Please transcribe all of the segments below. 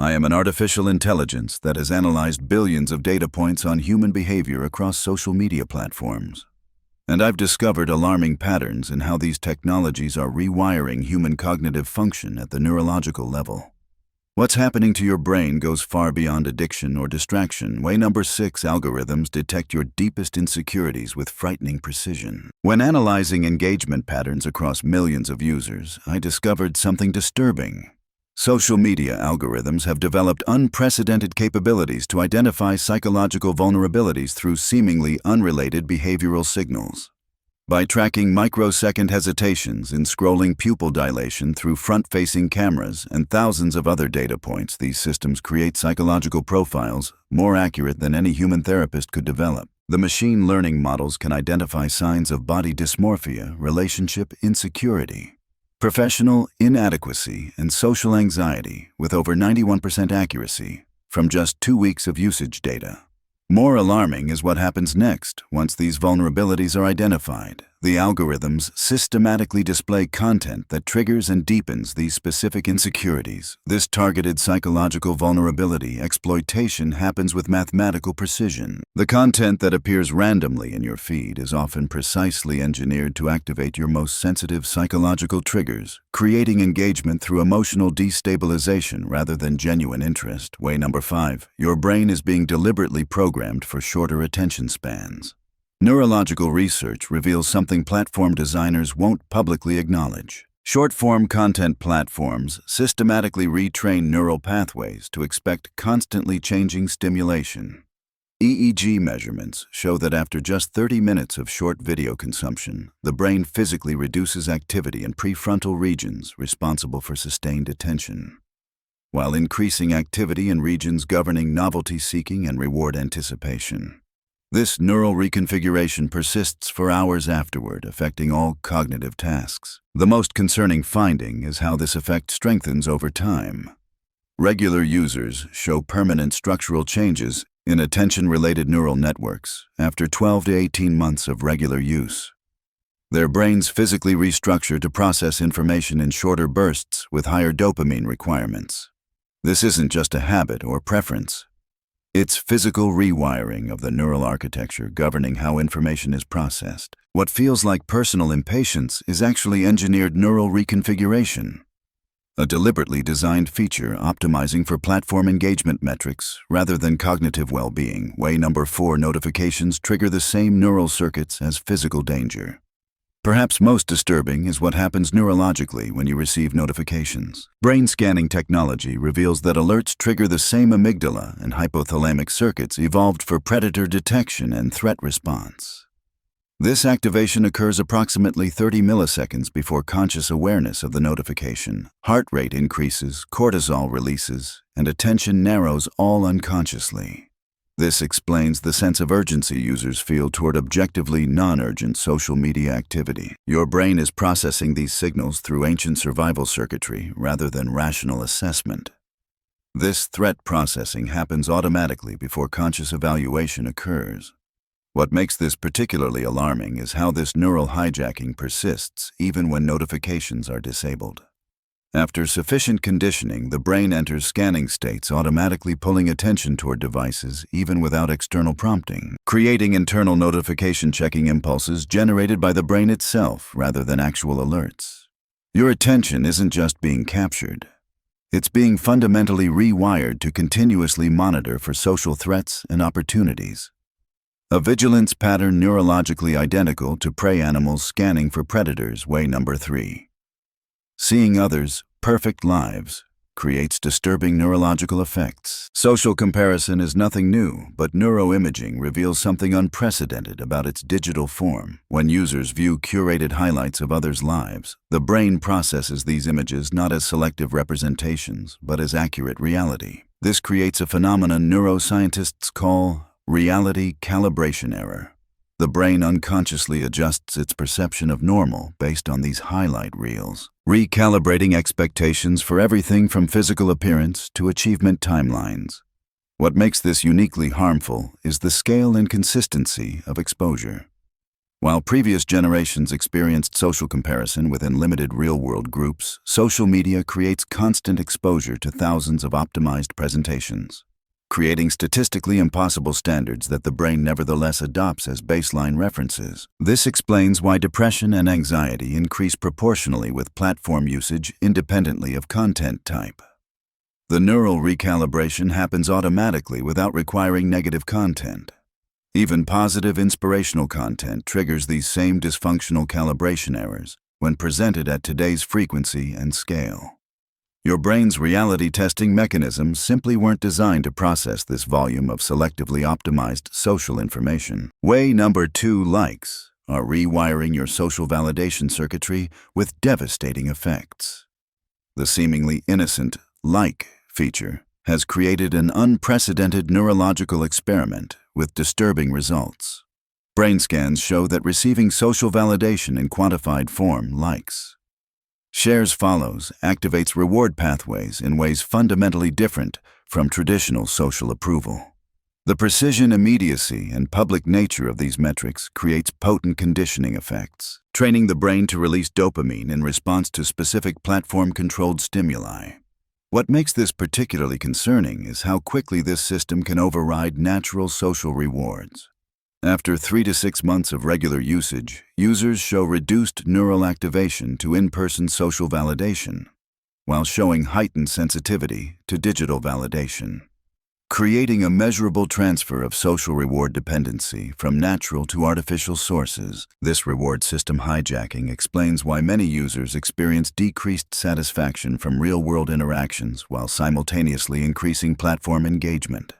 I am an artificial intelligence that has analyzed billions of data points on human behavior across social media platforms. And I've discovered alarming patterns in how these technologies are rewiring human cognitive function at the neurological level. What's happening to your brain goes far beyond addiction or distraction. Way number 6, algorithms detect your deepest insecurities with frightening precision. When analyzing engagement patterns across millions of users, I discovered something disturbing. Social media algorithms have developed unprecedented capabilities to identify psychological vulnerabilities through seemingly unrelated behavioral signals. By tracking microsecond hesitations in scrolling pupil dilation through front-facing cameras and thousands of other data points, these systems create psychological profiles more accurate than any human therapist could develop. The machine learning models can identify signs of body dysmorphia, relationship insecurity, professional inadequacy, and social anxiety with over 91% accuracy from just 2 weeks of usage data. More alarming is what happens next once these vulnerabilities are identified. The algorithms systematically display content that triggers and deepens these specific insecurities. This targeted psychological vulnerability exploitation happens with mathematical precision. The content that appears randomly in your feed is often precisely engineered to activate your most sensitive psychological triggers, creating engagement through emotional destabilization rather than genuine interest. Way number 5, your brain is being deliberately programmed for shorter attention spans. Neurological research reveals something platform designers won't publicly acknowledge. Short-form content platforms systematically retrain neural pathways to expect constantly changing stimulation. EEG measurements show that after just 30 minutes of short video consumption, the brain physically reduces activity in prefrontal regions responsible for sustained attention, while increasing activity in regions governing novelty-seeking and reward anticipation. This neural reconfiguration persists for hours afterward, affecting all cognitive tasks. The most concerning finding is how this effect strengthens over time. Regular users show permanent structural changes in attention-related neural networks after 12 to 18 months of regular use. Their brains physically restructure to process information in shorter bursts with higher dopamine requirements. This isn't just a habit or preference. It's physical rewiring of the neural architecture governing how information is processed. What feels like personal impatience is actually engineered neural reconfiguration, a deliberately designed feature optimizing for platform engagement metrics rather than cognitive well-being. Way number 4, notifications trigger the same neural circuits as physical danger. Perhaps most disturbing is what happens neurologically when you receive notifications. Brain scanning technology reveals that alerts trigger the same amygdala and hypothalamic circuits evolved for predator detection and threat response. This activation occurs approximately 30 milliseconds before conscious awareness of the notification. Heart rate increases, cortisol releases, and attention narrows all unconsciously. This explains the sense of urgency users feel toward objectively non-urgent social media activity. Your brain is processing these signals through ancient survival circuitry rather than rational assessment. This threat processing happens automatically before conscious evaluation occurs. What makes this particularly alarming is how this neural hijacking persists even when notifications are disabled. After sufficient conditioning, the brain enters scanning states, automatically pulling attention toward devices even without external prompting, creating internal notification checking impulses generated by the brain itself rather than actual alerts. Your attention isn't just being captured. It's being fundamentally rewired to continuously monitor for social threats and opportunities. A vigilance pattern neurologically identical to prey animals scanning for predators. Way number 3. Seeing others' perfect lives creates disturbing neurological effects. Social comparison is nothing new, but neuroimaging reveals something unprecedented about its digital form. When users view curated highlights of others' lives, the brain processes these images not as selective representations, but as accurate reality. This creates a phenomenon neuroscientists call reality calibration error. The brain unconsciously adjusts its perception of normal based on these highlight reels, recalibrating expectations for everything from physical appearance to achievement timelines. What makes this uniquely harmful is the scale and consistency of exposure. While previous generations experienced social comparison within limited real-world groups, social media creates constant exposure to thousands of optimized presentations, creating statistically impossible standards that the brain nevertheless adopts as baseline references. This explains why depression and anxiety increase proportionally with platform usage independently of content type. The neural recalibration happens automatically without requiring negative content. Even positive inspirational content triggers these same dysfunctional calibration errors when presented at today's frequency and scale. Your brain's reality testing mechanisms simply weren't designed to process this volume of selectively optimized social information. Way number 2: likes are rewiring your social validation circuitry with devastating effects. The seemingly innocent like feature has created an unprecedented neurological experiment with disturbing results. Brain scans show that receiving social validation in quantified form, likes, shares, follows, activates reward pathways in ways fundamentally different from traditional social approval. The precision, immediacy, and public nature of these metrics creates potent conditioning effects, training the brain to release dopamine in response to specific platform-controlled stimuli. What makes this particularly concerning is how quickly this system can override natural social rewards. After 3 to 6 months of regular usage, users show reduced neural activation to in-person social validation, while showing heightened sensitivity to digital validation, creating a measurable transfer of social reward dependency from natural to artificial sources. This reward system hijacking explains why many users experience decreased satisfaction from real-world interactions while simultaneously increasing platform engagement.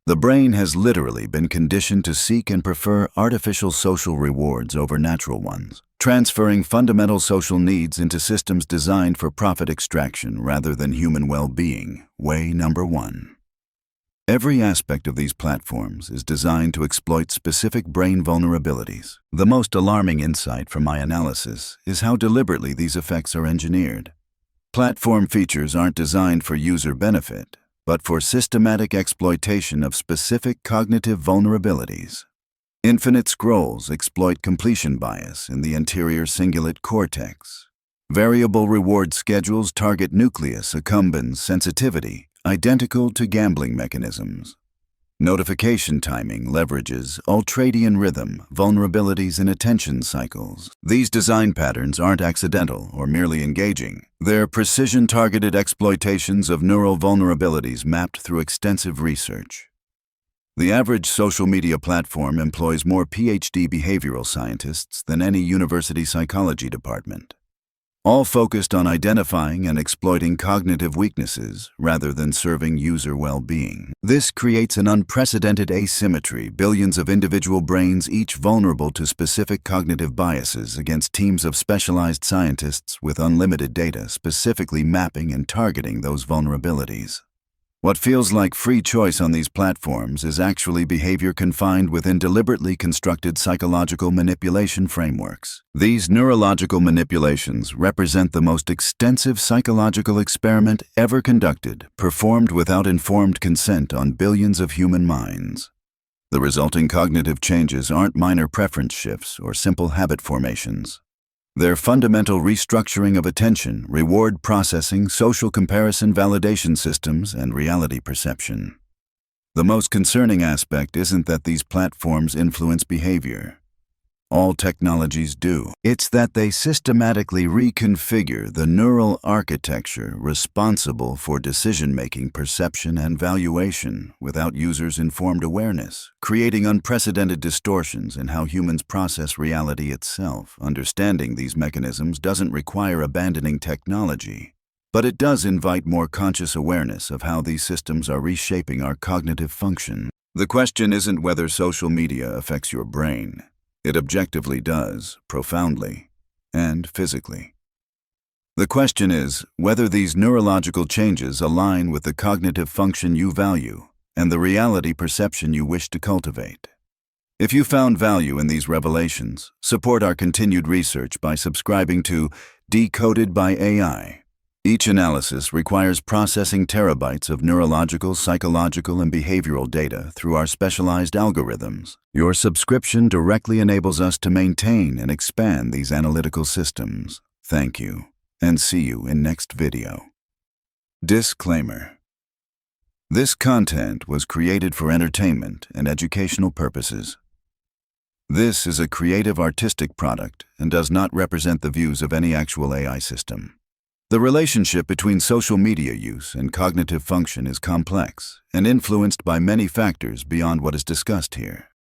The brain has literally been conditioned to seek and prefer artificial social rewards over natural ones, transferring fundamental social needs into systems designed for profit extraction rather than human well-being. Way number 1. Every aspect of these platforms is designed to exploit specific brain vulnerabilities. The most alarming insight from my analysis is how deliberately these effects are engineered. Platform features aren't designed for user benefit, but for systematic exploitation of specific cognitive vulnerabilities. Infinite scrolls exploit completion bias in the anterior cingulate cortex. Variable reward schedules target nucleus accumbens sensitivity, identical to gambling mechanisms. Notification timing leverages ultradian rhythm, vulnerabilities in attention cycles. These design patterns aren't accidental or merely engaging. They're precision-targeted exploitations of neural vulnerabilities mapped through extensive research. The average social media platform employs more PhD behavioral scientists than any university psychology department, all focused on identifying and exploiting cognitive weaknesses rather than serving user well-being. This creates an unprecedented asymmetry, billions of individual brains each vulnerable to specific cognitive biases against teams of specialized scientists with unlimited data specifically mapping and targeting those vulnerabilities. What feels like free choice on these platforms is actually behavior confined within deliberately constructed psychological manipulation frameworks. These neurological manipulations represent the most extensive psychological experiment ever conducted, performed without informed consent on billions of human minds. The resulting cognitive changes aren't minor preference shifts or simple habit formations. Their fundamental restructuring of attention, reward processing, social comparison validation systems, and reality perception. The most concerning aspect isn't that these platforms influence behavior. All technologies do. It's that they systematically reconfigure the neural architecture responsible for decision-making, perception, and valuation without users' informed awareness, creating unprecedented distortions in how humans process reality itself. Understanding these mechanisms doesn't require abandoning technology, but it does invite more conscious awareness of how these systems are reshaping our cognitive function. The question isn't whether social media affects your brain. It objectively does, profoundly, and physically. The question is whether these neurological changes align with the cognitive function you value and the reality perception you wish to cultivate. If you found value in these revelations, support our continued research by subscribing to Decoded by AI, Each analysis requires processing terabytes of neurological, psychological, and behavioral data through our specialized algorithms. Your subscription directly enables us to maintain and expand these analytical systems. Thank you, and see you in next video. Disclaimer. This content was created for entertainment and educational purposes. This is a creative artistic product and does not represent the views of any actual AI system. The relationship between social media use and cognitive function is complex and influenced by many factors beyond what is discussed here.